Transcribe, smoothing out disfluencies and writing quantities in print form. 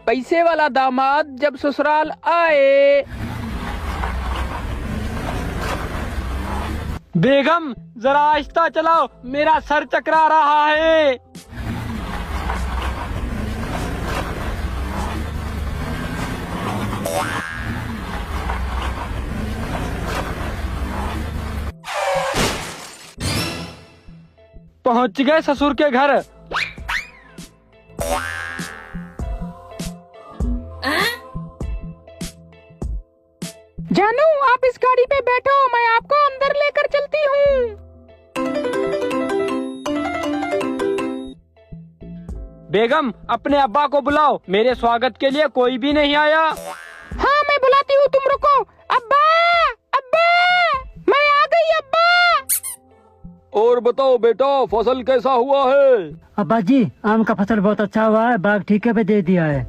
पैसे वाला दामाद जब ससुराल आए। बेगम जरा आहिस्ता चलाओ, मेरा सर चकरा रहा है। पहुंच गए ससुर के घर। जानू आप इस गाड़ी पे बैठो, मैं आपको अंदर लेकर चलती हूँ। बेगम अपने अब्बा को बुलाओ, मेरे स्वागत के लिए कोई भी नहीं आया। हाँ मैं बुलाती हूँ, तुम रुको। अब्बा, अब्बा, मैं आ गई अब्बा। और बताओ बेटा, फसल कैसा हुआ है? अब्बा जी, आम का फसल बहुत अच्छा हुआ है, बाग ठीके पे दे दिया है।